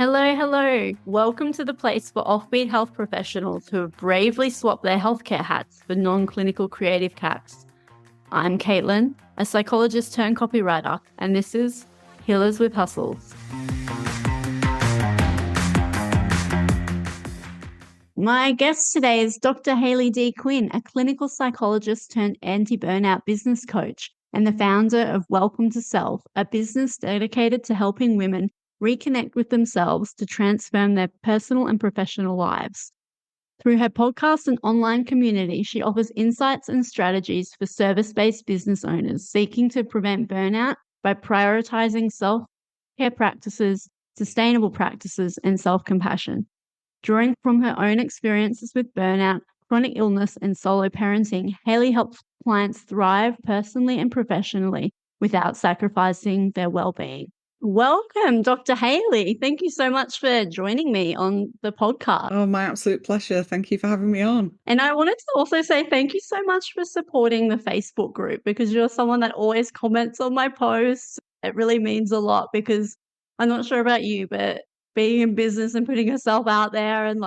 Hello, hello. Welcome to the place for offbeat health professionals who have bravely swapped their healthcare hats for non-clinical creative caps. I'm Caitlin, a psychologist turned copywriter, and this is Healers with Hustles. My guest today is Dr. Hayley D. Quinn, a clinical psychologist turned anti-burnout business coach and the founder of Welcome to Self, a business dedicated to helping women reconnect with themselves to transform their personal and professional lives. Through her podcast and online community, she offers insights and strategies for service-based business owners seeking to prevent burnout by prioritizing self-care practices, sustainable practices, and self-compassion. Drawing from her own experiences with burnout, chronic illness, and solo parenting, Hayley helps clients thrive personally and professionally without sacrificing their well-being. Welcome, Dr. Hayley. Thank you so much for joining me on the podcast. Oh, my absolute pleasure. Thank you for having me on. And I wanted to also say thank you so much for supporting the Facebook group, because you're someone that always comments on my posts. It really means a lot, because I'm not sure about you, but being in business and putting yourself out there, and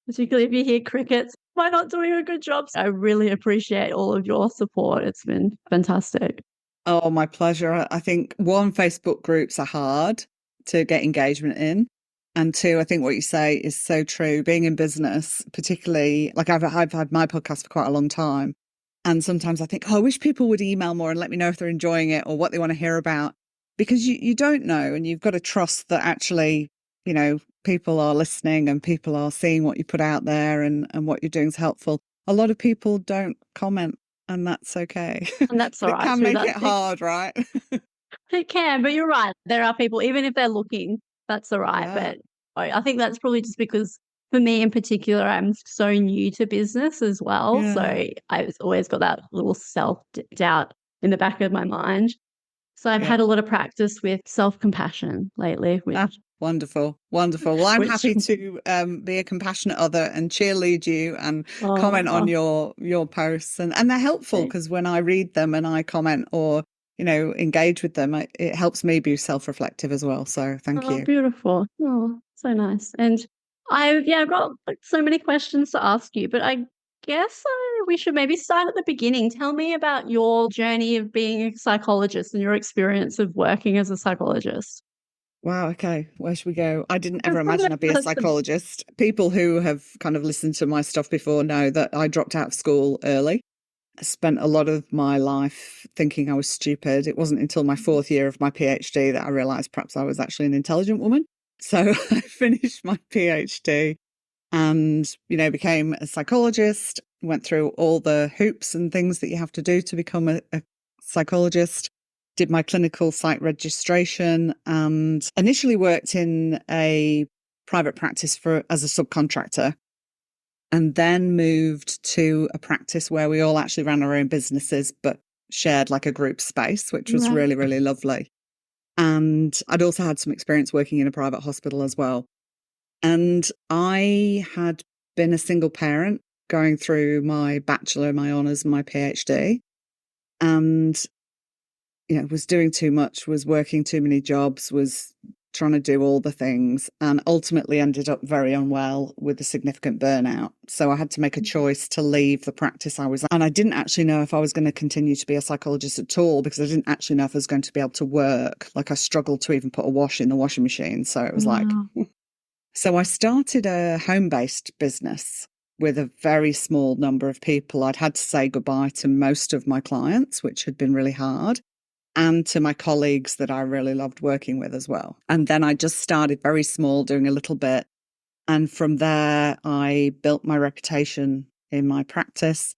particularly if you hear crickets, am I not doing a good job? I really appreciate all of your support. It's been fantastic. Oh, my pleasure. I think one, Facebook groups are hard to get engagement in. And two, I think what you say is so true. Being in business, particularly, I've had my podcast for quite a long time. And sometimes I think, I wish people would email more and let me know if they're enjoying it or what they want to hear about. Because you don't know, and you've got to trust that actually, people are listening and people are seeing what you put out there and what you're doing is helpful. A lot of people don't comment, and that's okay. And that's all right. It can make it hard, right? It can, but you're right. There are people, even if they're looking, that's all right. Yeah. But I think that's probably just because for me in particular, I'm so new to business as well. Yeah. So I've always got that little self-doubt in the back of my mind. So I've had a lot of practice with self-compassion lately. Wonderful. Well, I'm happy to be a compassionate other and cheerlead you and comment on your posts. And they're helpful because when I read them and I comment or, engage with them, it helps me be self-reflective as well. So thank you. Beautiful. Oh, so nice. And I've got so many questions to ask you, but I guess we should maybe start at the beginning. Tell me about your journey of being a psychologist and your experience of working as a psychologist. Wow, okay. Where should we go? I didn't ever imagine I'd be a psychologist. People who have kind of listened to my stuff before know that I dropped out of school early. I spent a lot of my life thinking I was stupid. It wasn't until my fourth year of my PhD that I realised perhaps I was actually an intelligent woman. So I finished my PhD and, became a psychologist, went through all the hoops and things that you have to do to become a psychologist. Did my clinical psych registration and initially worked in a private practice as a subcontractor, and then moved to a practice where we all actually ran our own businesses but shared like a group space, which was really, really lovely. And I'd also had some experience working in a private hospital as well. And I had been a single parent going through my bachelor, my honours, and my PhD. And was doing too much, was working too many jobs, was trying to do all the things, and ultimately ended up very unwell with a significant burnout. So I had to make a choice to leave the practice I was at. And I didn't actually know if I was going to continue to be a psychologist at all, because I didn't actually know if I was going to be able to work. I struggled to even put a wash in the washing machine. So it was So I started a home-based business with a very small number of people. I'd had to say goodbye to most of my clients, which had been really hard, and to my colleagues that I really loved working with as well. And then I just started very small, doing a little bit. And from there, I built my reputation in my practice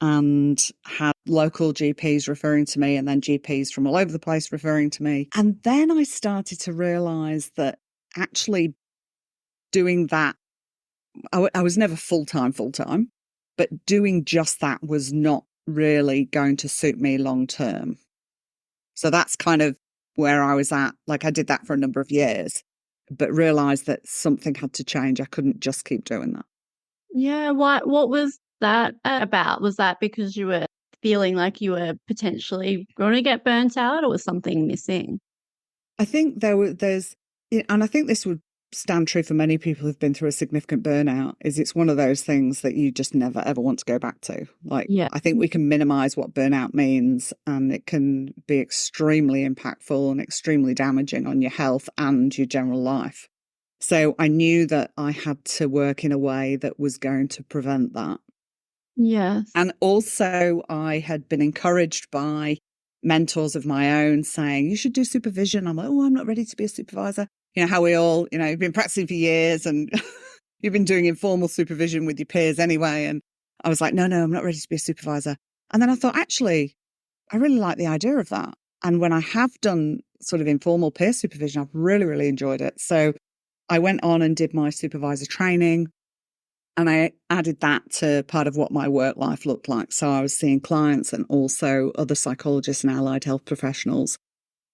and had local GPs referring to me, and then GPs from all over the place referring to me. And then I started to realise that actually doing that, I was never full-time, but doing just that was not really going to suit me long-term. So that's kind of where I was at. I did that for a number of years, but realised that something had to change. I couldn't just keep doing that. Yeah. What was that about? Was that because you were feeling like you were potentially going to get burnt out, or was something missing? I think there's, and I think this would stand true for many people who've been through a significant burnout is it's one of those things that you just never ever want to go back to. Like, Yeah. I think we can minimize what burnout means, and it can be extremely impactful and extremely damaging on your health and your general life. So I knew that I had to work in a way that was going to prevent that. Yes. And also I had been encouraged by mentors of my own saying, you should do supervision. I'm like, oh, I'm not ready to be a supervisor. You know, how we all, you've been practicing for years and you've been doing informal supervision with your peers anyway. And I was like, no, I'm not ready to be a supervisor. And then I thought, actually, I really like the idea of that. And when I have done sort of informal peer supervision, I've really, really enjoyed it. So I went on and did my supervisor training, and I added that to part of what my work life looked like. So I was seeing clients and also other psychologists and allied health professionals.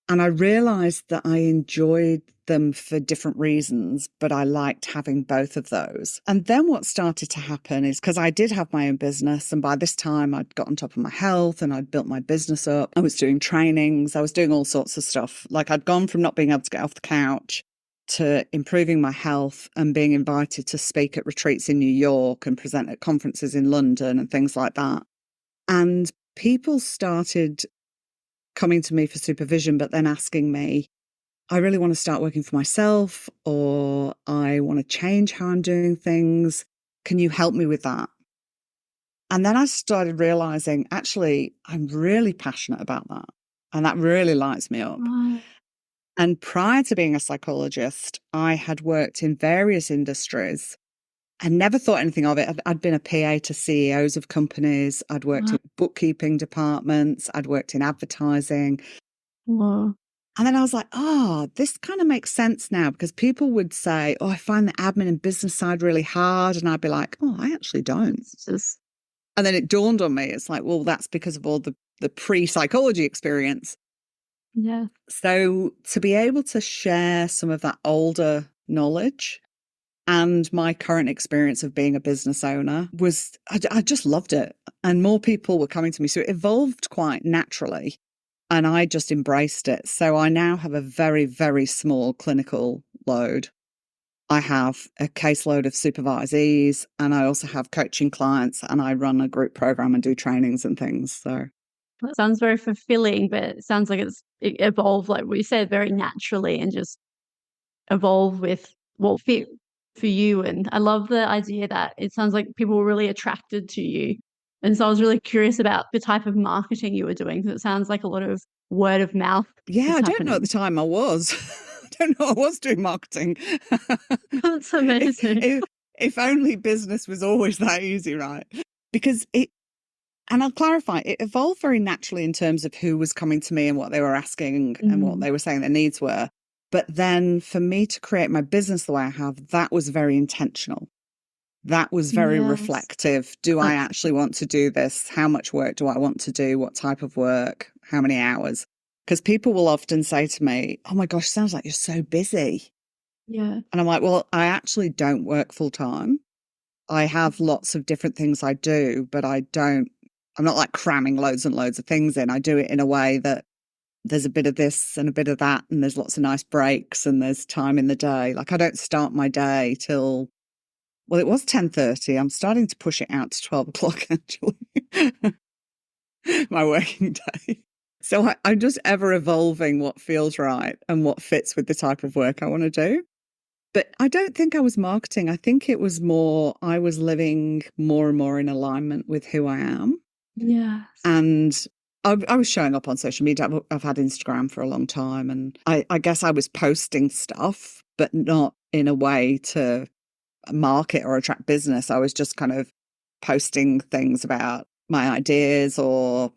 And I realized that I enjoyed them for different reasons, but I liked having both of those. And then what started to happen is, because I did have my own business, and by this time I'd got on top of my health and I'd built my business up. I was doing trainings, I was doing all sorts of stuff. Like, I'd gone from not being able to get off the couch to improving my health and being invited to speak at retreats in New York and present at conferences in London and things like that. And people started coming to me for supervision, but then asking me, I really want to start working for myself, or I want to change how I'm doing things. Can you help me with that? And then I started realizing, actually, I'm really passionate about that. And that really lights me up. Wow. And prior to being a psychologist, I had worked in various industries. I never thought anything of it. I'd been a PA to CEOs of companies. I'd worked in bookkeeping departments. I'd worked in advertising. Wow. And then I was like, oh, this kind of makes sense now, because people would say, oh, I find the admin and business side really hard. And I'd be like, oh, I actually don't. And then it dawned on me. It's like, well, that's because of all the pre-psychology experience. Yeah. So to be able to share some of that older knowledge and my current experience of being a business owner was, I just loved it. And more people were coming to me. So it evolved quite naturally. And I just embraced it. So I now have a very, very small clinical load. I have a caseload of supervisees, and I also have coaching clients, and I run a group program and do trainings and things. So that sounds very fulfilling, but it sounds like it evolved, like we said, very naturally, and just evolve with what fit for you. And I love the idea that it sounds like people were really attracted to you. And so I was really curious about the type of marketing you were doing, because it sounds like a lot of word of mouth. Yeah, I don't know at the time I was. I don't know I was doing marketing. That's amazing. If only business was always that easy, right? Because and I'll clarify, it evolved very naturally in terms of who was coming to me and what they were asking and what they were saying their needs were. But then for me to create my business the way I have, that was very intentional. That was very reflective. Do I actually want to do this? How much work do I want to do? What type of work? How many hours? Because people will often say to me, oh my gosh, sounds like you're so busy. Yeah. And I'm like, well, I actually don't work full time. I have lots of different things I do, but I'm not like cramming loads and loads of things in. I do it in a way that there's a bit of this and a bit of that, and there's lots of nice breaks, and there's time in the day. Like, I don't start my day till, well, it was 10:30. I'm starting to push it out to 12 o'clock, actually, my working day. So I'm just ever evolving what feels right and what fits with the type of work I want to do. But I don't think I was marketing. I think it was more, I was living more and more in alignment with who I am. Yeah. And I was showing up on social media. I've had Instagram for a long time. And I guess I was posting stuff, but not in a way to market or attract business. I was just kind of posting things about my ideas or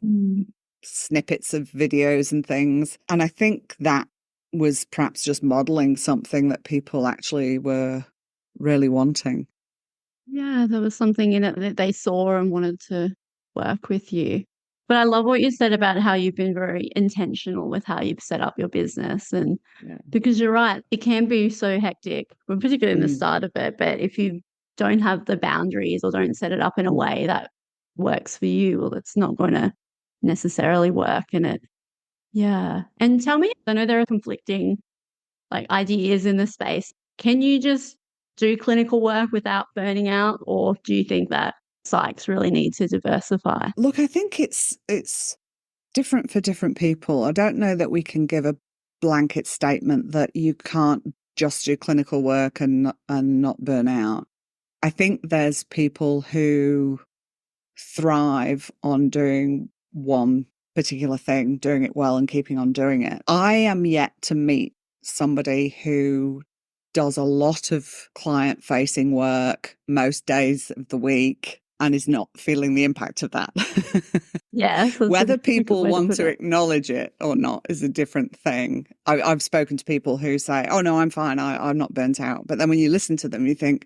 snippets of videos and things. And I think that was perhaps just modeling something that people actually were really wanting. Yeah, there was something in it that they saw and wanted to work with you. But I love what you said about how you've been very intentional with how you've set up your business. And because you're right, it can be so hectic, well, particularly in the start of it. But if you don't have the boundaries or don't set it up in a way that works for you, well, it's not going to necessarily work. And tell me, I know there are conflicting like ideas in the space. can you just do clinical work without burning out, or do you think that psychs really need to diversify? Look, I think it's different for different people. I don't know that we can give a blanket statement that you can't just do clinical work and not burn out. I think there's people who thrive on doing one particular thing, doing it well and keeping on doing it. I am yet to meet somebody who does a lot of client facing work most days of the week and is not feeling the impact of that. Yes. Whether people want to acknowledge it or not is a different thing. I've spoken to people who say, oh no, I'm fine, I'm not burnt out. But then when you listen to them, you think,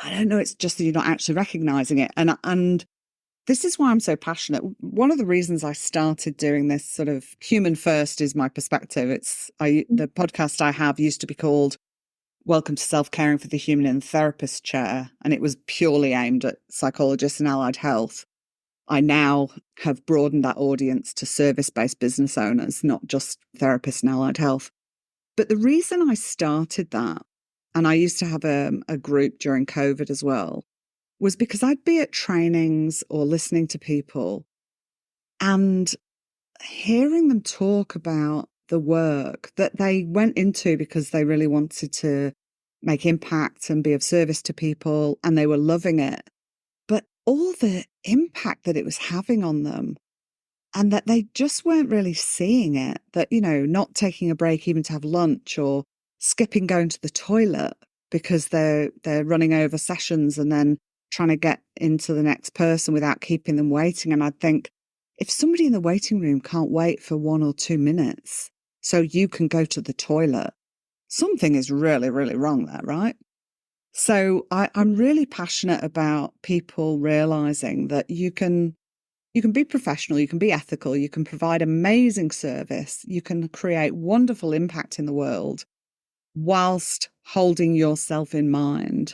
I don't know, it's just that you're not actually recognizing it. And this is why I'm so passionate. One of the reasons I started doing this sort of human first is my perspective. The podcast I have used to be called Welcome to Self-Caring for the Human in the Therapist Chair, and it was purely aimed at psychologists and allied health. I now have broadened that audience to service-based business owners, not just therapists and allied health. But the reason I started that, and I used to have a group during COVID as well, was because I'd be at trainings or listening to people and hearing them talk about the work that they went into because they really wanted to make impact and be of service to people, and they were loving it. But all the impact that it was having on them, and that they just weren't really seeing it, that, not taking a break even to have lunch or skipping going to the toilet because they're running over sessions and then trying to get into the next person without keeping them waiting. And I'd think, if somebody in the waiting room can't wait for 1 or 2 minutes so you can go to the toilet, something is really, really wrong there, right? So I'm really passionate about people realizing that you can be professional, you can be ethical, you can provide amazing service, you can create wonderful impact in the world whilst holding yourself in mind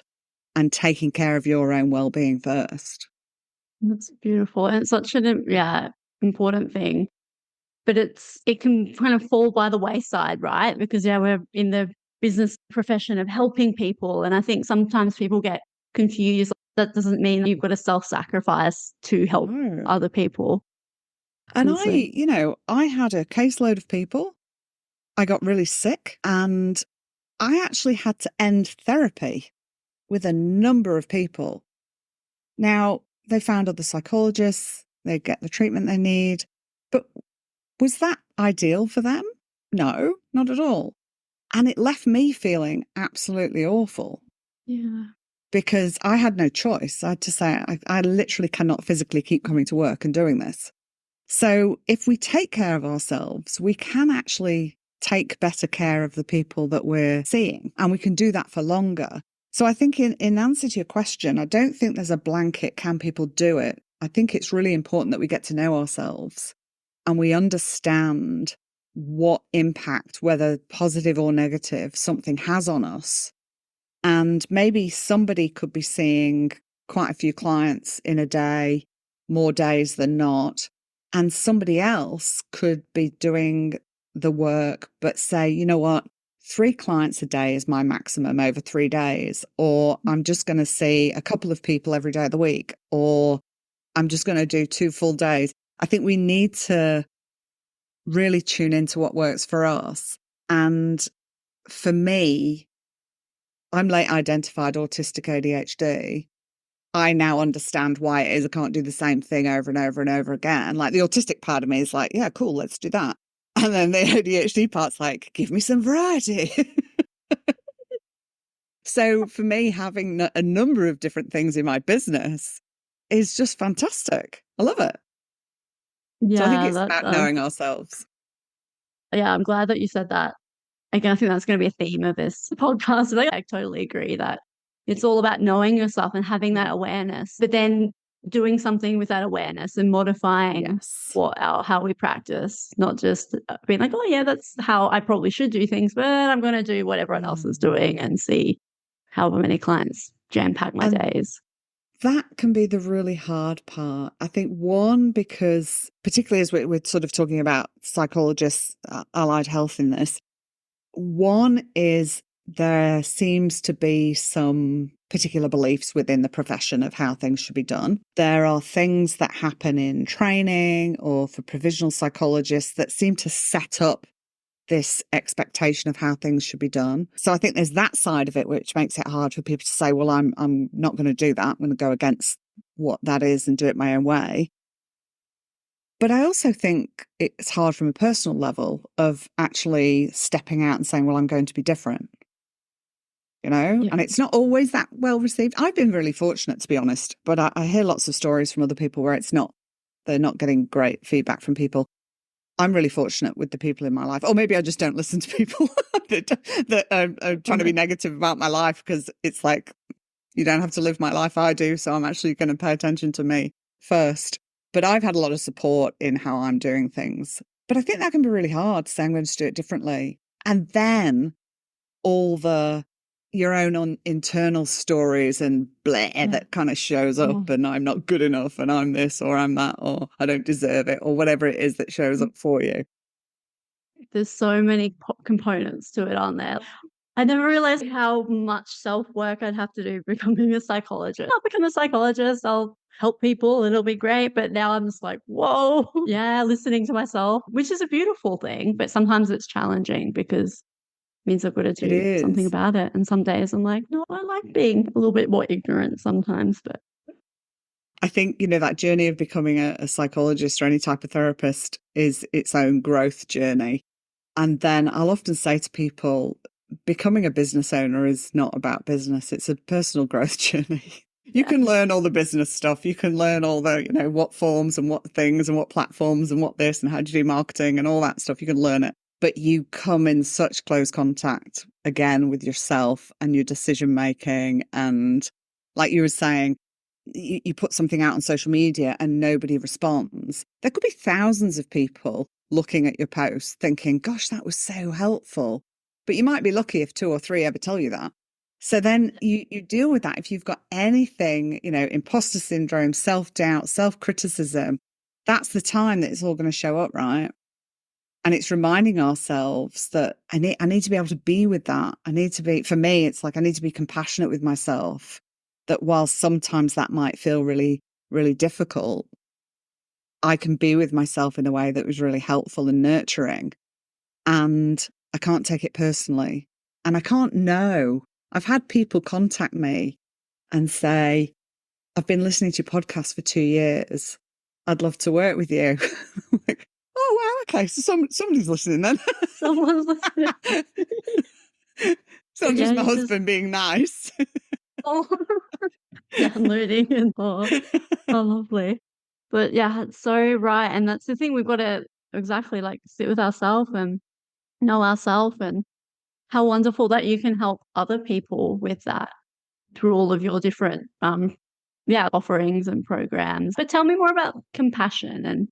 and taking care of your own well-being first. That's beautiful. And it's such an important thing. But it can kind of fall by the wayside, right? Because we're in the business profession of helping people. And I think sometimes people get confused. That doesn't mean you've got to self-sacrifice to help other people. And I had a caseload of people. I got really sick and I actually had to end therapy with a number of people. Now, they found other psychologists, they get the treatment they need, but was that ideal for them? No, not at all. And it left me feeling absolutely awful. Yeah. Because I had no choice. I had to say, I literally cannot physically keep coming to work and doing this. So if we take care of ourselves, we can actually take better care of the people that we're seeing, and we can do that for longer. So I think in answer to your question, I don't think there's a blanket, can people do it? I think it's really important that we get to know ourselves and we understand what impact, whether positive or negative, something has on us. And maybe somebody could be seeing quite a few clients in a day, more days than not. And somebody else could be doing the work, but say, you know what, 3 clients a day is my maximum over 3 days, or I'm just going to see a couple of people every day of the week, or I'm just going to do 2 full days. I think we need to really tune into what works for us. And for me, I'm late identified autistic ADHD. I now understand why it is I can't do the same thing over and over and over again. Like the autistic part of me is like, yeah, cool, let's do that. And then the ADHD part's like, give me some variety. So for me, having a number of different things in my business is just fantastic. I love it. Yeah, so I think it's about knowing ourselves. Yeah, I'm glad that you said that. Again, I think that's going to be a theme of this podcast. I totally agree that it's all about knowing yourself and having that awareness, but then doing something with that awareness and modifying how we practice, not just being like, oh yeah, that's how I probably should do things, but I'm going to do what everyone else is doing and see however many clients jam-pack my days. That can be the really hard part. I think one, because particularly as we're sort of talking about psychologists, allied health in this, one is there seems to be some particular beliefs within the profession of how things should be done. There are things that happen in training or for provisional psychologists that seem to set up this expectation of how things should be done. So I think there's that side of it, which makes it hard for people to say, well, I'm not going to do that. I'm going to go against what that is and do it my own way. But I also think it's hard from a personal level of actually stepping out and saying, well, I'm going to be different, Yeah. and it's not always that well received. I've been really fortunate, to be honest, but I hear lots of stories from other people where they're not getting great feedback from people. I'm really fortunate with the people in my life. Or maybe I just don't listen to people that are trying to be negative about my life, because it's like, you don't have to live my life, I do. So I'm actually going to pay attention to me first. But I've had a lot of support in how I'm doing things. But I think that can be really hard to say, I'm going to do it differently. And then all your own internal stories and that kind of shows up, and I'm not good enough, and I'm this or I'm that, or I don't deserve it, or whatever it is that shows up for you. There's so many components to it, aren't there? I never realized how much self-work I'd have to do becoming a psychologist. I'll become a psychologist, I'll help people, and it'll be great, but now I'm just like, whoa, yeah, listening to myself, which is a beautiful thing, but sometimes it's challenging because it means I've got to do something about it, and some days I'm like, no, I like being a little bit more ignorant sometimes, but I think, that journey of becoming a psychologist or any type of therapist is its own growth journey. And then I'll often say to people, becoming a business owner is not about business. It's a personal growth journey. You can learn all the business stuff. You can learn all the, what forms and what things and what platforms and what this and how do you do marketing and all that stuff. You can learn it. But you come in such close contact again with yourself and your decision making. And like you were saying, you put something out on social media and nobody responds. There could be thousands of people looking at your post thinking, gosh, that was so helpful. But you might be lucky if 2 or 3 ever tell you that. So then you deal with that. If you've got anything, imposter syndrome, self-doubt, self-criticism, that's the time that it's all going to show up, right? And it's reminding ourselves that I need to be able to be with that. For me, it's like I need to be compassionate with myself, that while sometimes that might feel really, really difficult, I can be with myself in a way that was really helpful and nurturing. And I can't take it personally. And I can't know. I've had people contact me and say, I've been listening to your podcast for 2 years. I'd love to work with you. Like, oh, wow, okay. So somebody's listening then. someone's listening. So just my husband being nice. Oh, downloading and oh, lovely. But yeah, it's so right. And that's the thing, we've got to exactly like sit with ourselves and know ourselves, and how wonderful that you can help other people with that through all of your different offerings and programs. But tell me more about compassion and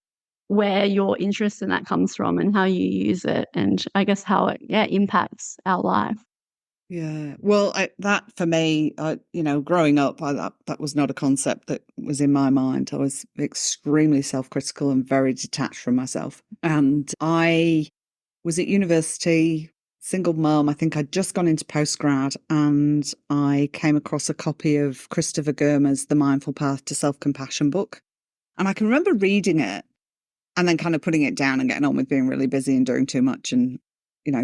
where your interest in that comes from and how you use it, and I guess how it impacts our life. Yeah. Well, that for me, growing up, that was not a concept that was in my mind. I was extremely self-critical and very detached from myself. And I was at university, single mum. I think I'd just gone into postgrad, and I came across a copy of Christopher Germer's The Mindful Path to Self-Compassion book. And I can remember reading it and then kind of putting it down and getting on with being really busy and doing too much and,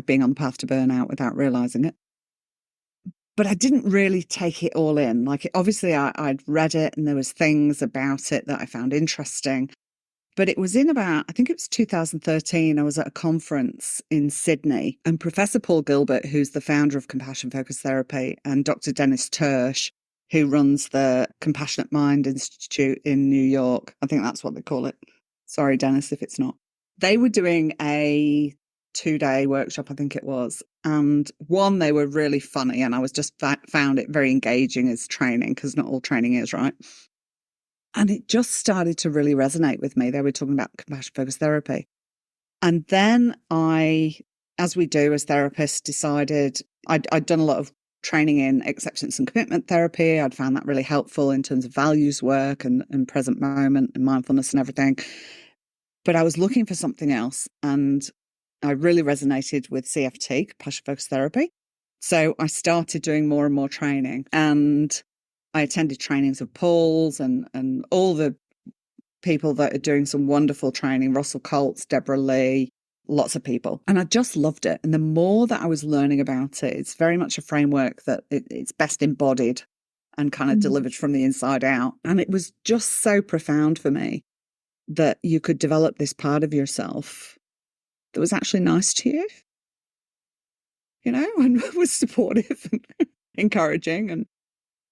being on the path to burnout without realizing it. But I didn't really take it all in. Like, obviously I'd read it and there was things about it that I found interesting. But it was I think it was 2013, I was at a conference in Sydney, and Professor Paul Gilbert, who's the founder of Compassion Focused Therapy, and Dr. Dennis Tersch, who runs the Compassionate Mind Institute in New York. I think that's what they call it. Sorry, Dennis, if it's not. They were doing a 2-day workshop, I think it was. And one, they were really funny, and I was just found it very engaging as training, because not all training is, right? And it just started to really resonate with me. They were talking about compassion focused therapy. And then I, as we do as therapists, decided I'd done a lot of training in acceptance and commitment therapy. I'd found that really helpful in terms of values work and present moment and mindfulness and everything. But I was looking for something else. And I really resonated with CFT, compassion focused therapy. So I started doing more and more training, and I attended trainings of Paul's and all the people that are doing some wonderful training, Russell Coates, Deborah Lee, lots of people. And I just loved it. And the more that I was learning about it, it's very much a framework that it's best embodied and kind of delivered from the inside out. And it was just so profound for me that you could develop this part of yourself that was actually nice to you, and was supportive and encouraging. And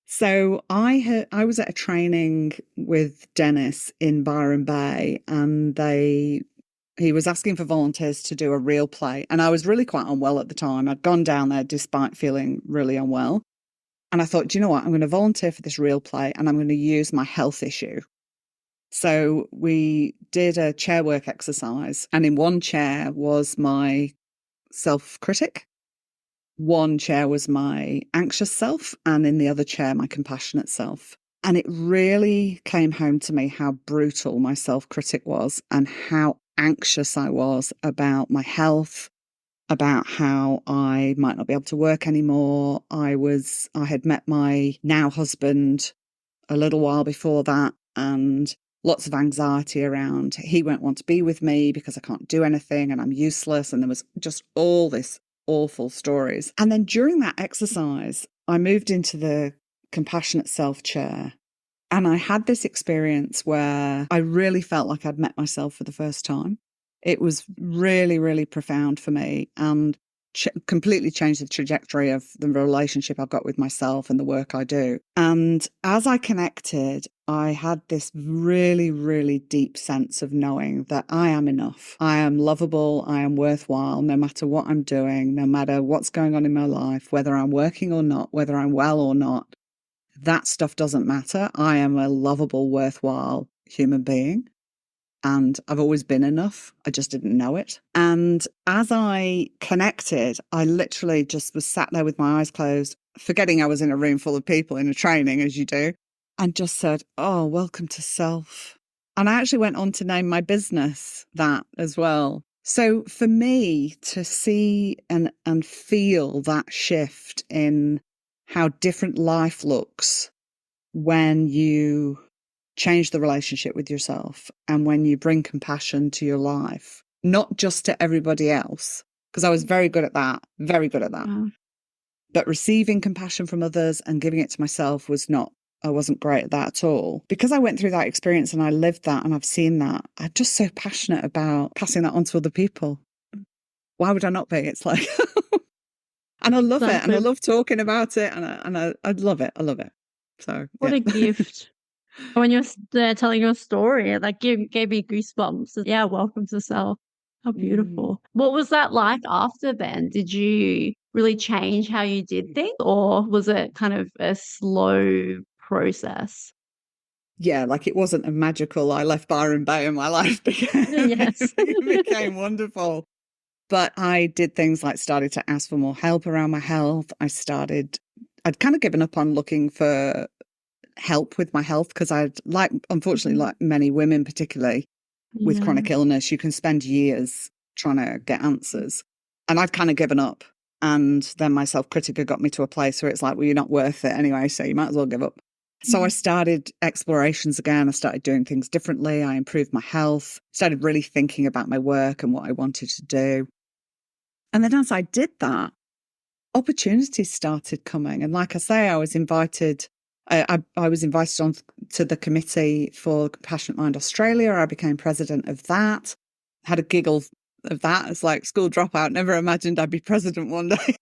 so I was at a training with Dennis in Byron Bay, and he was asking for volunteers to do a real play. And I was really quite unwell at the time. I'd gone down there despite feeling really unwell. And I thought, do you know what? I'm going to volunteer for this real play, and I'm going to use my health issue. So we did a chair work exercise, and in one chair was my self-critic. One chair was my anxious self, and in the other chair, my compassionate self. And it really came home to me how brutal my self-critic was and how anxious I was about my health, about how I might not be able to work anymore. I had met my now husband a little while before that, and lots of anxiety around he won't want to be with me because I can't do anything and I'm useless. And there was just all this awful stories. And then during that exercise, I moved into the compassionate self chair. And I had this experience where I really felt like I'd met myself for the first time. It was really, really profound for me and completely changed the trajectory of the relationship I've got with myself and the work I do. And as I connected, I had this really, really deep sense of knowing that I am enough. I am lovable. I am worthwhile, no matter what I'm doing, no matter what's going on in my life, whether I'm working or not, whether I'm well or not. That stuff doesn't matter. I am a lovable, worthwhile human being. And I've always been enough. I just didn't know it. And as I connected, I literally just was sat there with my eyes closed, forgetting I was in a room full of people in a training, as you do, and just said, oh, welcome to self. And I actually went on to name my business that as well. So for me to see and feel that shift in how different life looks when you change the relationship with yourself and when you bring compassion to your life, not just to everybody else, because I was very good at that. Wow. But receiving compassion from others and giving it to myself I wasn't great at that at all. Because I went through that experience and I lived that and I've seen that, I'm just so passionate about passing that on to other people. Why would I not be? It's like, and I love it. And I love talking about it. And I love it. I love it. So what a gift. When you're there telling your story, it gave me goosebumps. Yeah, welcome to self. How beautiful. What was that like after then? Did you really change how you did things, or was it kind of a slow process? Yeah, it wasn't a magical, I left Byron Bay and my life became wonderful. But I did things like started to ask for more help around my health. I'd kind of given up on looking for help with my health because unfortunately, like many women, particularly with chronic illness, you can spend years trying to get answers. And I'd kind of given up. And then my self-critic had got me to a place where it's like, well, you're not worth it anyway, so you might as well give up. So I started explorations again. I started doing things differently. I improved my health, started really thinking about my work and what I wanted to do. And then as I did that, opportunities started coming. And like I say, I was invited on to the committee for Compassionate Mind Australia. I became president of that. Had a giggle of that as school dropout. Never imagined I'd be president one day.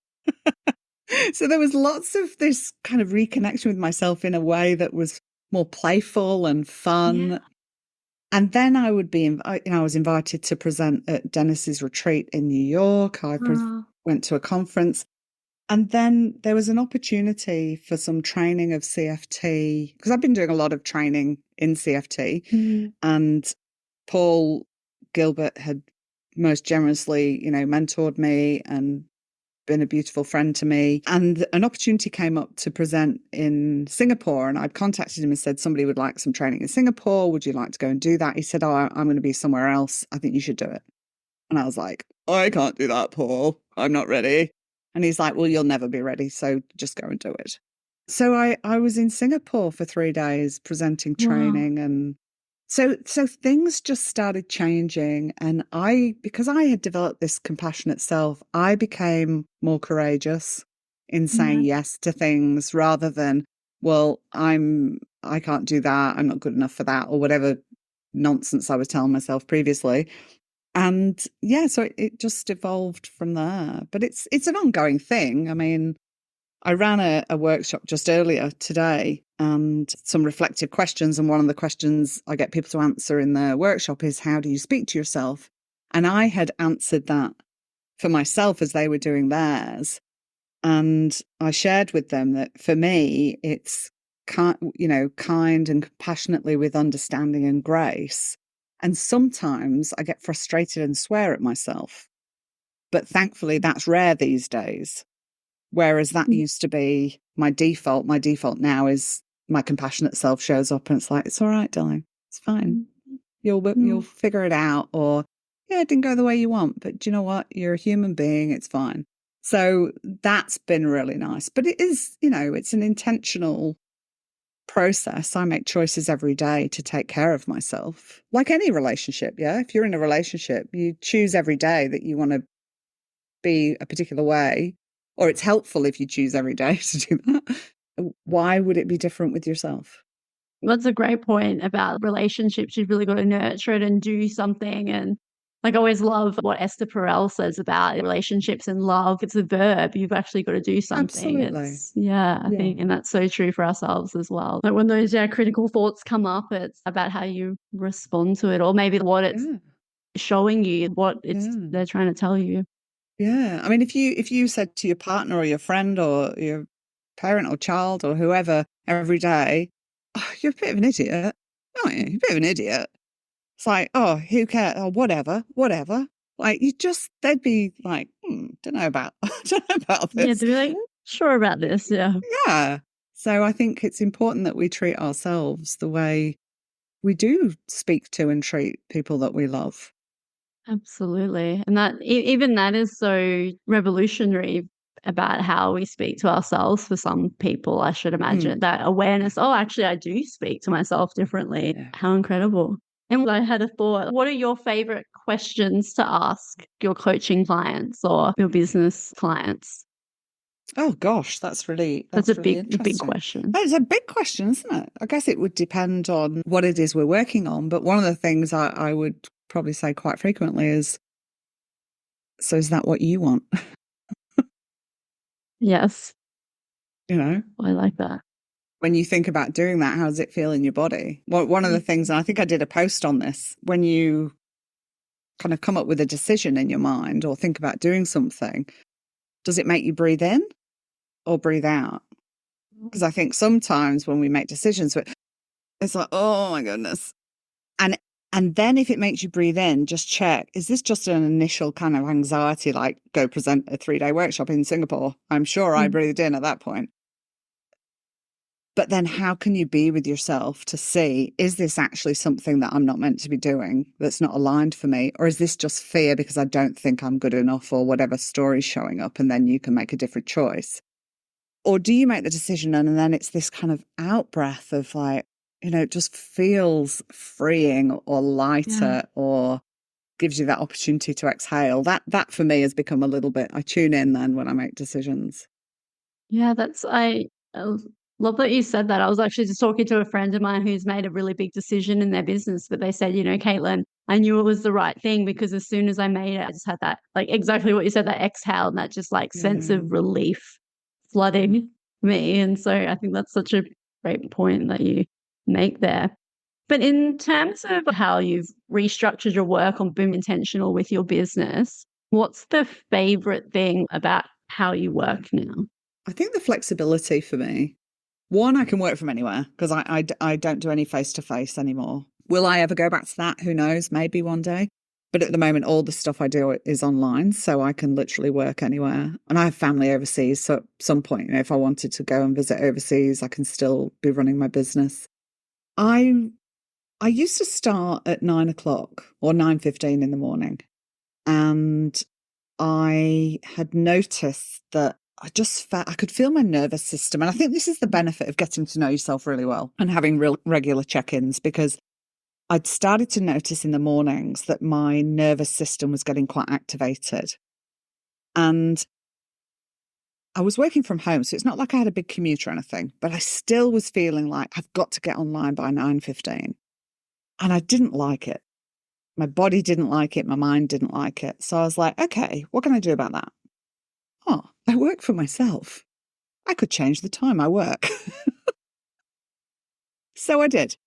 So there was lots of this kind of reconnection with myself in a way that was more playful and fun. Yeah. And then I was invited to present at Dennis's retreat in New York. I went to a conference. And then there was an opportunity for some training of CFT, because I've been doing a lot of training in CFT. And Paul Gilbert had most generously, mentored me and been a beautiful friend to me. And an opportunity came up to present in Singapore. And I'd contacted him and said, somebody would like some training in Singapore. Would you like to go and do that? He said, I'm going to be somewhere else. I think you should do it. And I was like, I can't do that, Paul. I'm not ready. And he's like, well, you'll never be ready, so just go and do it. So I was in Singapore for 3 days presenting Wow. training, and so things just started changing. And because I had developed this compassionate self, I became more courageous in saying Yeah. yes to things rather than, well, I can't do that, I'm not good enough for that, or whatever nonsense I was telling myself previously. And yeah, so it just evolved from there. But it's an ongoing thing. I mean, I ran a workshop just earlier today and some reflective questions. And one of the questions I get people to answer in the workshop is, how do you speak to yourself? And I had answered that for myself as they were doing theirs. And I shared with them that for me, it's kind and compassionately with understanding and grace. And sometimes I get frustrated and swear at myself. But thankfully, that's rare these days. Whereas that used to be my default. My default now is my compassionate self shows up and it's like, it's all right, darling. It's fine. You'll figure it out. Or, yeah, it didn't go the way you want, but do you know what? You're a human being. It's fine. So that's been really nice. But it is, it's an intentional process. I make choices every day to take care of myself. Like any relationship, yeah? If you're in a relationship, you choose every day that you want to be a particular way, or it's helpful if you choose every day to do that. Why would it be different with yourself? That's a great point about relationships. You've really got to nurture it and do something. And like, I always love what Esther Perel says about relationships and love. It's a verb. You've actually got to do something. Absolutely. It's, yeah, I Yeah. think, and that's so true for ourselves as well. Like when those critical thoughts come up, it's about how you respond to it, or maybe what it's Yeah. showing you, what it's Yeah. they're trying to tell you. Yeah. I mean, if you said to your partner or your friend or your parent or child or whoever every day, oh, you're a bit of an idiot, aren't you? You're a bit of an idiot. It's like, oh, who cares? Oh, whatever, whatever. Like they'd be like, don't know about, don't know about Yeah, this. to be like, sure about this. Yeah. Yeah. So I think it's important that we treat ourselves the way we do speak to and treat people that we love. Absolutely. And that even that is so revolutionary about how we speak to ourselves for some people, I should imagine. Mm. That awareness, oh, actually, I do speak to myself differently. Yeah. How incredible. And I had a thought, what are your favorite questions to ask your coaching clients or your business clients? Oh gosh, That's a that's really big interesting. question. It's a big question, isn't it? I guess it would depend on what it is we're working on. But one of the things I would probably say quite frequently is, so is that what you want? Yes, You know, I like that. when you think about doing that, how does it feel in your body? Well, one of the things, and I think I did a post on this, when you kind of come up with a decision in your mind or think about doing something, does it make you breathe in or breathe out? Because I think sometimes when we make decisions, it's like, oh my goodness. And and then if it makes you breathe in, just check, is this just an initial kind of anxiety, like go present a 3-day workshop in Singapore? I'm sure I Mm. breathed in at that point. But then how can you be with yourself to see, is this actually something that I'm not meant to be doing, that's not aligned for me? Or is this just fear because I don't think I'm good enough or whatever story's showing up, and then you can make a different choice? Or do you make the decision and then it's this kind of out breath of like, it just feels freeing or Yeah. lighter or gives you that opportunity to exhale. That for me has become a little bit, I tune in then when I make decisions. Yeah, I love that you said that. I was actually just talking to a friend of mine who's made a really big decision in their business, but they said, Caitlin, I knew it was the right thing because as soon as I made it, I just had that, like exactly what you said, that exhale and that just like sense Yeah. of relief flooding me. And so I think that's such a great point that you make there. But in terms of how you've restructured your work on being intentional with your business, what's the favorite thing about how you work now? I think the flexibility for me, one, I can work from anywhere because I don't do any face to face anymore. Will I ever go back to that? Who knows? Maybe one day. But at the moment, all the stuff I do is online, so I can literally work anywhere. And I have family overseas, so at some point, if I wanted to go and visit overseas, I can still be running my business. I I used to start at 9 o'clock or 9:15 in the morning, and I had noticed that I just felt I could feel my nervous system. And I think this is the benefit of getting to know yourself really well and having regular check-ins, because I'd started to notice in the mornings that my nervous system was getting quite activated. And I was working from home, so it's not like I had a big commute or anything, but I still was feeling like I've got to get online by 9:15. And I didn't like it. My body didn't like it. My mind didn't like it. So I was like, okay, what can I do about that? Oh, I work for myself. I could change the time I work. So I did.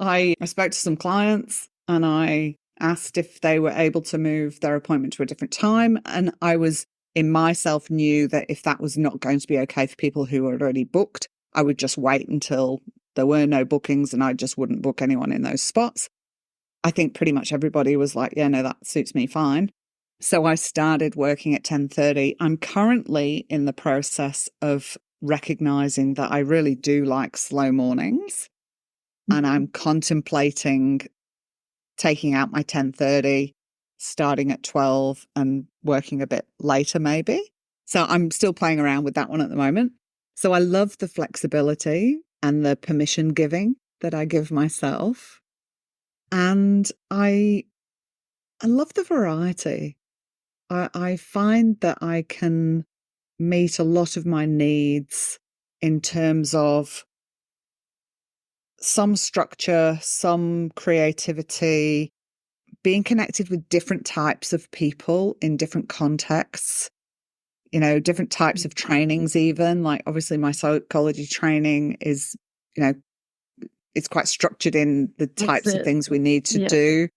I spoke to some clients and I asked if they were able to move their appointment to a different time. And I was in myself knew that if that was not going to be okay for people who were already booked, I would just wait until there were no bookings and I just wouldn't book anyone in those spots. I think pretty much everybody was like, yeah, no, that suits me fine. So I started working at 10:30. I'm currently in the process of recognizing that I really do like slow mornings. And I'm contemplating taking out my 10:30, starting at 12 and working a bit later maybe. So I'm still playing around with that one at the moment. So I love the flexibility and the permission giving that I give myself. And I love the variety. I find that I can meet a lot of my needs in terms of some structure, some creativity, being connected with different types of people in different contexts, different types of trainings even. Like obviously my psychology training is, it's quite structured in the types of things we need to do.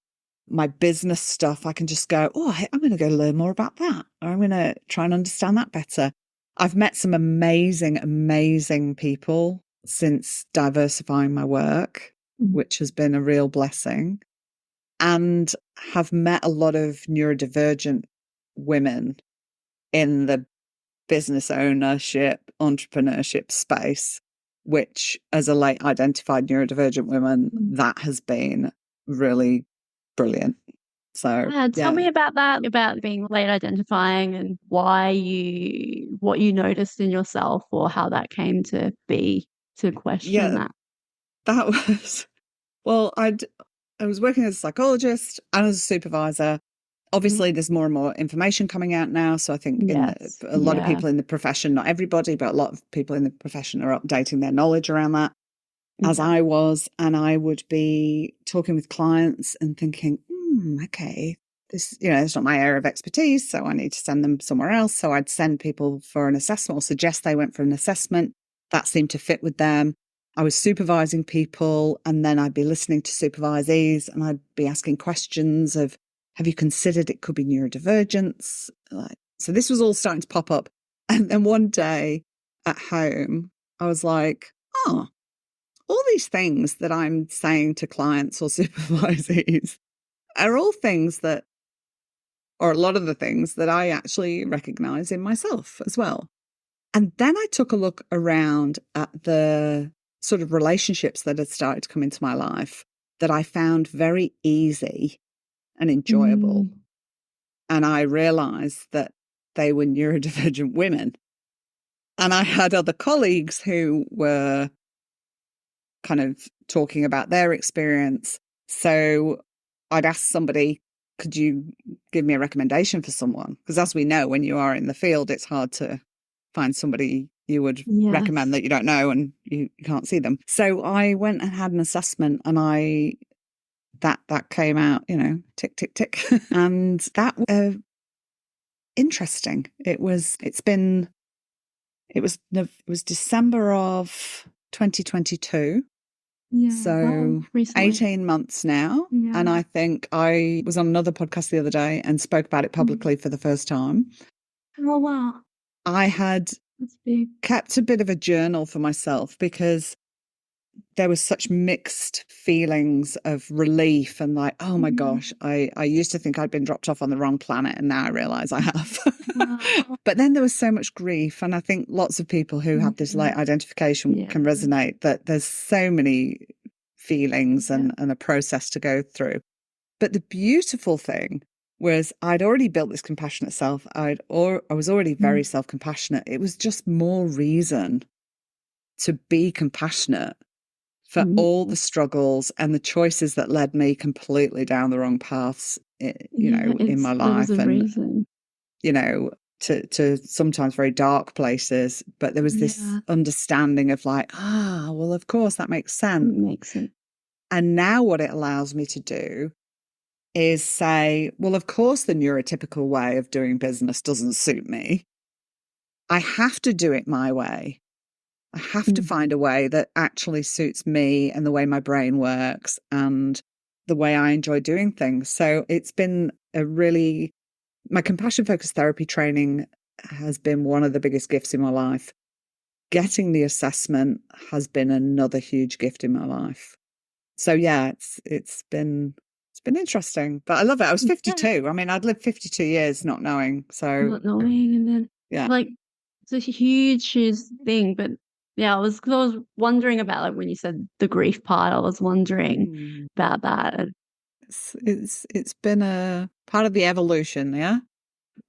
My business stuff, I can just go, I'm going to go learn more about that. Or I'm going to try and understand that better. I've met some amazing, amazing people since diversifying my work, which has been a real blessing, and have met a lot of neurodivergent women in the business ownership, entrepreneurship space, which as a late identified neurodivergent woman, that has been really brilliant. So tell me about that, about being late identifying and what you noticed in yourself or how that came to be, to question that. That was, well, I was working as a psychologist and as a supervisor. Obviously, there's more and more information coming out now. So I think a lot of people in the profession, not everybody, but a lot of people in the profession are updating their knowledge around that, as I was. And I would be talking with clients and thinking, okay, this, it's not my area of expertise, so I need to send them somewhere else. So I'd send people for an assessment or suggest they went for an assessment. That seemed to fit with them. I was supervising people, and then I'd be listening to supervisees and I'd be asking questions of, have you considered it could be neurodivergence? So this was all starting to pop up. And then one day at home, I was like, all these things that I'm saying to clients or supervisees are all things that, or a lot of the things that I actually recognize in myself as well. And then I took a look around at the sort of relationships that had started to come into my life that I found very easy and enjoyable. And I realized that they were neurodivergent women. And I had other colleagues who were kind of talking about their experience. So I'd ask somebody, could you give me a recommendation for someone? Because as we know, when you are in the field, it's hard to find somebody you would recommend that you don't know and you can't see them. So I went and had an assessment, and that came out, tick, tick, tick. And that was interesting. It was December of 2022. So 18 months now. And I think I was on another podcast the other day and spoke about it publicly for the first time. Oh, wow. I had kept a bit of a journal for myself because there was such mixed feelings of relief and like, oh my gosh, I used to think I'd been dropped off on the wrong planet and now I realise I have. Wow. But then there was so much grief, and I think lots of people who have this late identification can resonate that there's so many feelings and a process to go through. But the beautiful thing Whereas I'd already built this compassionate self. I was already very self-compassionate. It was just more reason to be compassionate for all the struggles and the choices that led me completely down the wrong paths, in my There was life. a And, reason. to sometimes very dark places. But there was this understanding of like, well, of course, that makes sense. It makes sense. And now what it allows me to do is say, well, of course, the neurotypical way of doing business doesn't suit me. I have to do it my way. I have to find a way that actually suits me and the way my brain works and the way I enjoy doing things. So it's been my compassion focused therapy training has been one of the biggest gifts in my life. Getting the assessment has been another huge gift in my life. So yeah, it's been interesting, but I love it. I was 52. I mean, I'd lived 52 years not knowing. So Not knowing, and then like it's a huge thing. But yeah, I was wondering about, like, when you said the grief part, I was wondering about that. It's been a part of the evolution, part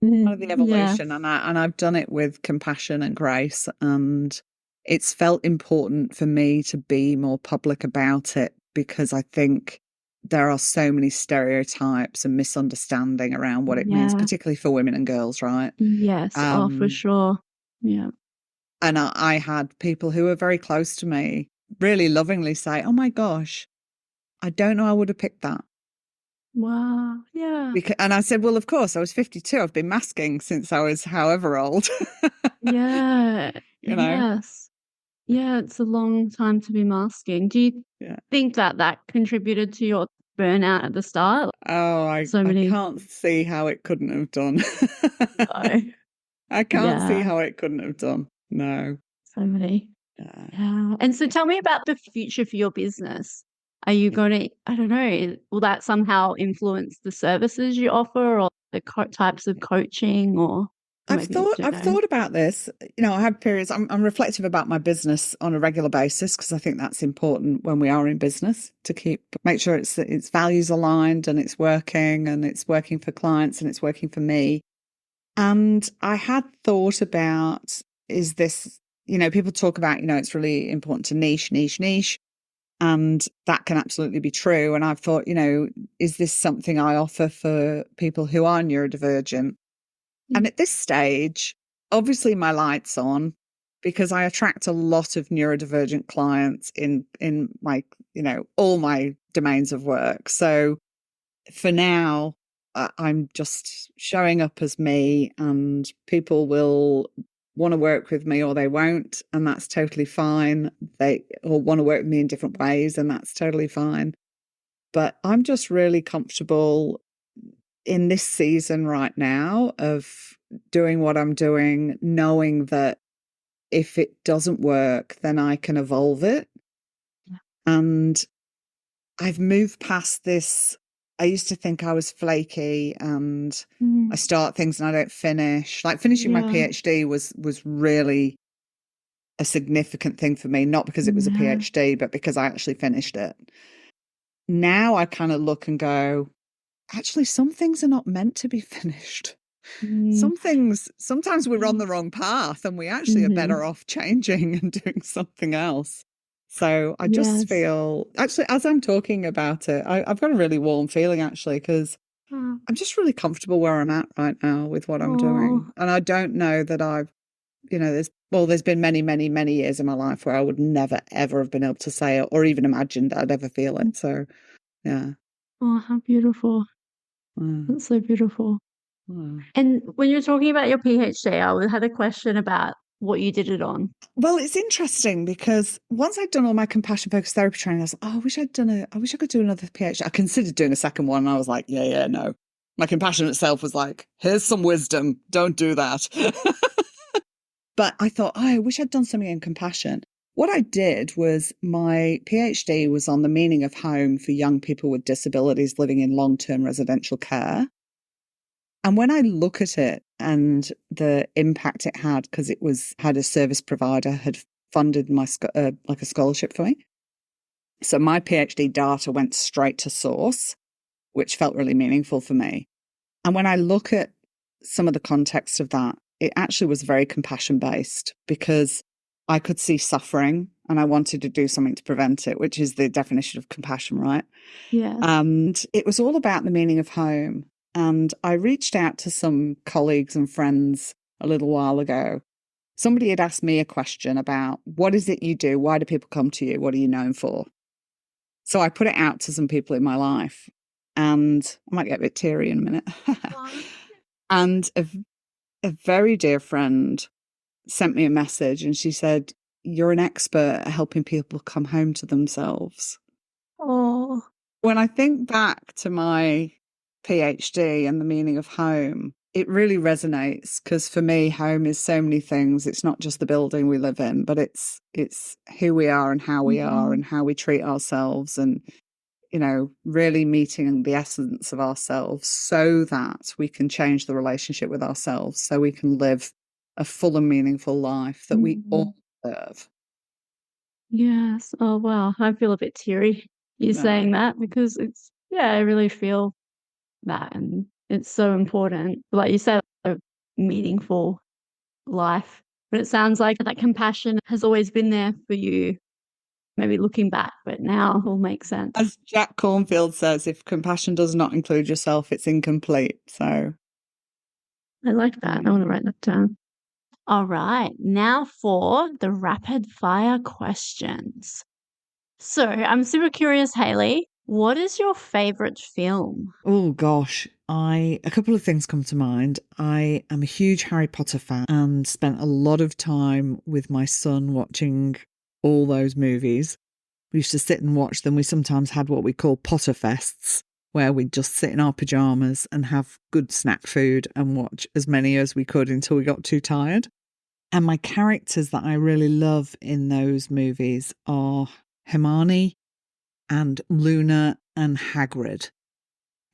of the evolution, and I've done it with compassion and grace, and it's felt important for me to be more public about it because I think there are so many stereotypes and misunderstanding around what it means, particularly for women and girls, right? Yes. For sure. Yeah. And I had people who were very close to me really lovingly say, oh my gosh, I don't know I would have picked that. Wow. Yeah. And I said, well, of course, I was 52. I've been masking since I was however old. Yeah. Yes. Yeah, it's a long time to be masking. Do you think that contributed to your burnout at the start? Oh, I can't see how it couldn't have done. No. I can't see how it couldn't have done. No. So many. Yeah. And so tell me about the future for your business. Are you going to, I don't know, will that somehow influence the services you offer or the types of coaching, or I've thought about this. I have periods. I'm reflective about my business on a regular basis because I think that's important when we are in business to make sure it's values aligned and it's working for clients and it's working for me. And I had thought about, is this, people talk about, it's really important to niche. And that can absolutely be true. And I've thought, is this something I offer for people who are neurodivergent? And at this stage, obviously my light's on because I attract a lot of neurodivergent clients in my, all my domains of work. So for now, I'm just showing up as me, and people will want to work with me or they won't, and that's totally fine. They all want to work with me in different ways, and that's totally fine. But I'm just really comfortable in this season right now of doing what I'm doing, knowing that if it doesn't work, then I can evolve it. Yeah. And I've moved past this. I used to think I was flaky and I start things and I don't finish. Like finishing my PhD was really a significant thing for me, not because it was a PhD, but because I actually finished it. Now I kind of look and go, actually, some things are not meant to be finished. Some things, sometimes we're on the wrong path and we actually are better off changing and doing something else. So I just feel, actually, as I'm talking about it, I've got a really warm feeling, actually, because I'm just really comfortable where I'm at right now with what I'm doing. And I don't know that there's been many, many, many years in my life where I would never, ever have been able to say it or even imagine that I'd ever feel it. So, yeah. Oh, how beautiful. That's so beautiful. And when you're talking about your PhD, I had a question about what you did it on. Well, it's interesting because once I'd done all my compassion focused therapy training, I was like, oh, I wish I could do another PhD. I considered doing a second one and I was like, no. My compassionate self was like, here's some wisdom. Don't do that. But I thought, I wish I'd done something in compassion. What I did was my PhD was on the meaning of home for young people with disabilities living in long-term residential care. And when I look at it and the impact it had, because had a service provider had funded my like a scholarship for me. So my PhD data went straight to source, which felt really meaningful for me. And when I look at some of the context of that, it actually was very compassion based because I could see suffering and I wanted to do something to prevent it, which is the definition of compassion, right? Yes. And it was all about the meaning of home. And I reached out to some colleagues and friends a little while ago. Somebody had asked me a question about what is it you do? Why do people come to you? What are you known for? So I put it out to some people in my life, and I might get a bit teary in a minute. And a very dear friend sent me a message and she said, "You're an expert at helping people come home to themselves." Oh, When I think back to my PhD and the meaning of home, it really resonates because for me, home is so many things. It's not just the building we live in, but it's who we are and how we are and how we treat ourselves and, you know, really meeting the essence of ourselves so that we can change the relationship with ourselves, so we can live a full and meaningful life that we all deserve. yes. Oh, wow. I feel a bit teary you No. saying that because it's, yeah, I really feel that. And it's so important. Like you said, a meaningful life. But it sounds like that compassion has always been there for you, maybe looking back, but now it all makes sense. As Jack Cornfield says, if compassion does not include yourself, it's incomplete. So, I like that. I want to write that down. All right. Now for the rapid fire questions. So I'm super curious, Hayley. What is your favorite film? oh gosh, a couple of things come to mind. I am a huge Harry Potter fan and spent a lot of time with my son watching all those movies. We used to sit and watch them. We sometimes had what we call Potter fests, where we'd just sit in our pajamas and have good snack food and watch as many as we could until we got too tired. And my characters that I really love in those movies are Hermione and Luna and Hagrid.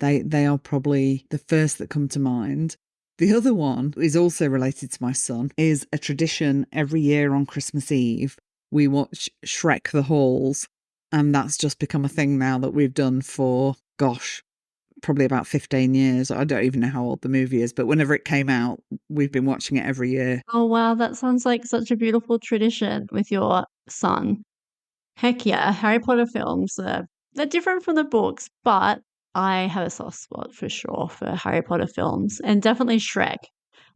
They are probably the first that come to mind. The other one is also related to my son, is a tradition every year on Christmas Eve. We watch Shrek the Halls, and that's just become a thing now that we've done for, gosh, probably about 15 years. I don't even know how old the movie is, but whenever it came out, we've been watching it every year. Oh, wow. That sounds like such a beautiful tradition with your son. Heck yeah. Harry Potter films, they're different from the books, but I have a soft spot for sure for Harry Potter films and definitely Shrek.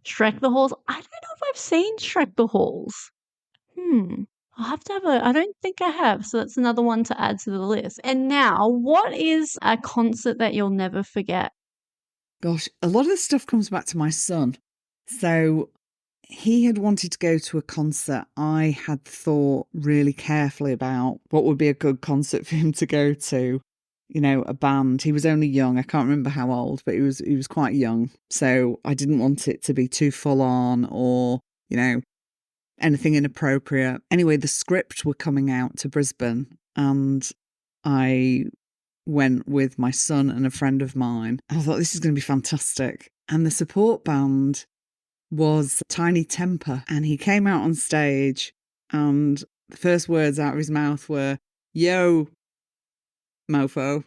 Shrek the Halls. I don't know if I've seen Shrek the Halls. Hmm. I'll have to have a, I don't think I have. So that's another one to add to the list. And now, what is a concert that you'll never forget? Gosh, a lot of the stuff comes back to my son. So he had wanted to go to a concert. I had thought really carefully about what would be a good concert for him to go to. You know, a band. He was only young. I can't remember how old, but he was quite young. So I didn't want it to be too full on or, you know, anything inappropriate. Anyway, the Script were coming out to Brisbane and I went with my son and a friend of mine. I thought this is going to be fantastic. And the support band was Tiny Temper. And he came out on stage and the first words out of his mouth were, "Yo, mofo."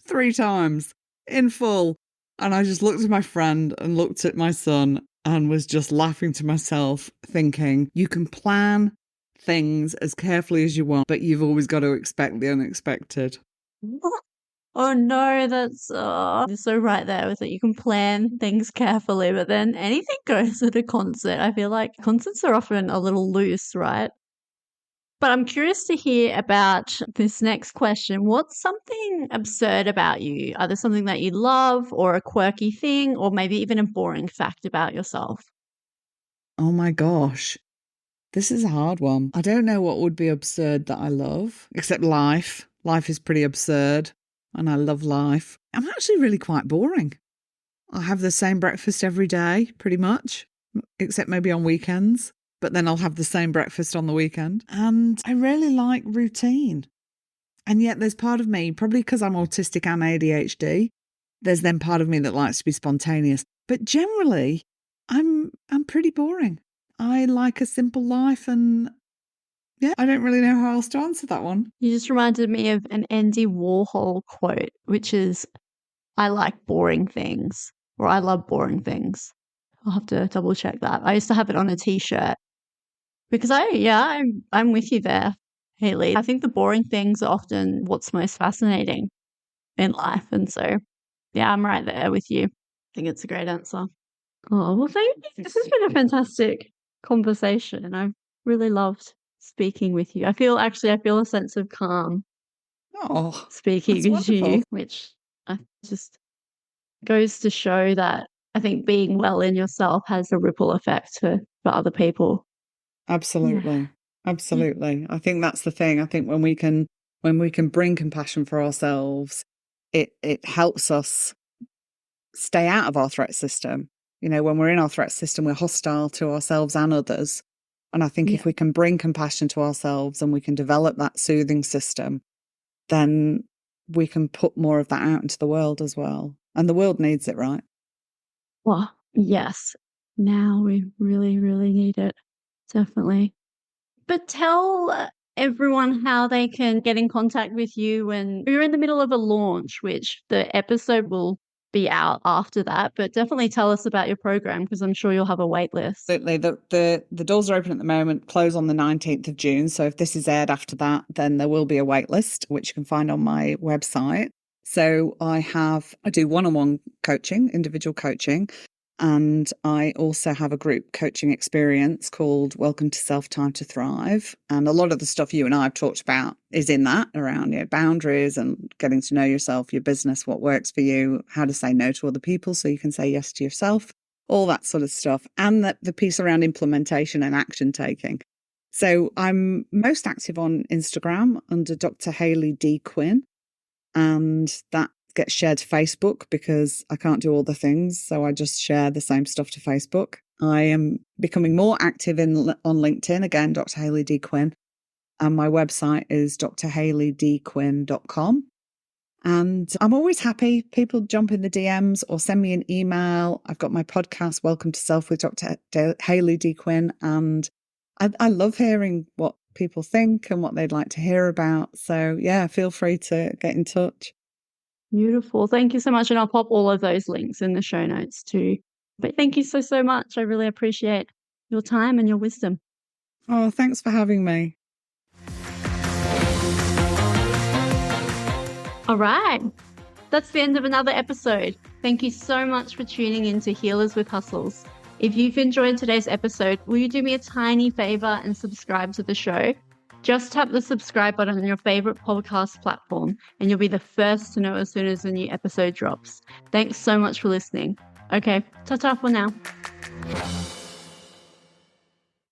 3 times in full. And I just looked at my friend and looked at my son and was just laughing to myself, thinking, you can plan things as carefully as you want, but you've always got to expect the unexpected. Oh no, that's you're so right there with it. You can plan things carefully, but then anything goes at a concert. I feel like concerts are often a little loose, right? But I'm curious to hear about this next question. What's something absurd about you? Either something that you love or a quirky thing, or maybe even a boring fact about yourself? Oh my gosh. This is a hard one. I don't know what would be absurd that I love, except life. Life is pretty absurd, and I love life. I'm actually really quite boring. I have the same breakfast every day, pretty much, except maybe on weekends. But then I'll have the same breakfast on the weekend. And I really like routine. And yet there's part of me, probably because I'm autistic and ADHD, there's then part of me that likes to be spontaneous. But generally, I'm pretty boring. I like a simple life and yeah, I don't really know how else to answer that one. You just reminded me of an Andy Warhol quote, which is I like boring things, or I love boring things. I'll have to double check that. I used to have it on a t-shirt because I'm with you there, Hayley. I think the boring things are often what's most fascinating in life. And so, yeah, I'm right there with you. I think it's a great answer. Oh, well, thank you. This has been a fantastic conversation. I've really loved speaking with you. I feel a sense of calm Oh, speaking that's with wonderful. you, which just goes to show that I think being well in yourself has a ripple effect for other people. Absolutely. Yeah. Absolutely. I think that's the thing. I think when we can bring compassion for ourselves, it helps us stay out of our threat system. You know, when we're in our threat system, we're hostile to ourselves and others. And I think if we can bring compassion to ourselves and we can develop that soothing system, then we can put more of that out into the world as well. And the world needs it, right? Well, yes. Now we really, really need it. Definitely. But tell everyone how they can get in contact with you when you're in the middle of a launch, which the episode will be out after that. But definitely tell us about your program because I'm sure you'll have a wait list. Absolutely. The doors are open at the moment, close on the 19th of June. So if this is aired after that, then there will be a wait list, which you can find on my website. So I do one-on-one coaching, individual coaching. And I also have a group coaching experience called Welcome to Self Time to Thrive. And a lot of the stuff you and I have talked about is in that, around boundaries and getting to know yourself, your business, what works for you, how to say no to other people so you can say yes to yourself, all that sort of stuff. And the piece around implementation and action taking. So I'm most active on Instagram under Dr. Hayley D. Quinn. And that gets shared to Facebook because I can't do all the things. So I just share the same stuff to Facebook. I am becoming more active on LinkedIn. Again, Dr. Hayley D. Quinn. And my website is drhayleydquinn.com. And I'm always happy. People jump in the DMs or send me an email. I've got my podcast, Welcome to Self with Dr. Hayley D. Quinn. And I love hearing what people think and what they'd like to hear about. So yeah, feel free to get in touch. Beautiful. Thank you so much. And I'll pop all of those links in the show notes too. But thank you so, so much. I really appreciate your time and your wisdom. Oh, thanks for having me. All right. That's the end of another episode. Thank you so much for tuning in to Healers with Hustles. If you've enjoyed today's episode, will you do me a tiny favor and subscribe to the show? Just tap the subscribe button on your favorite podcast platform and you'll be the first to know as soon as a new episode drops. Thanks so much for listening. Okay, ta-ta for now.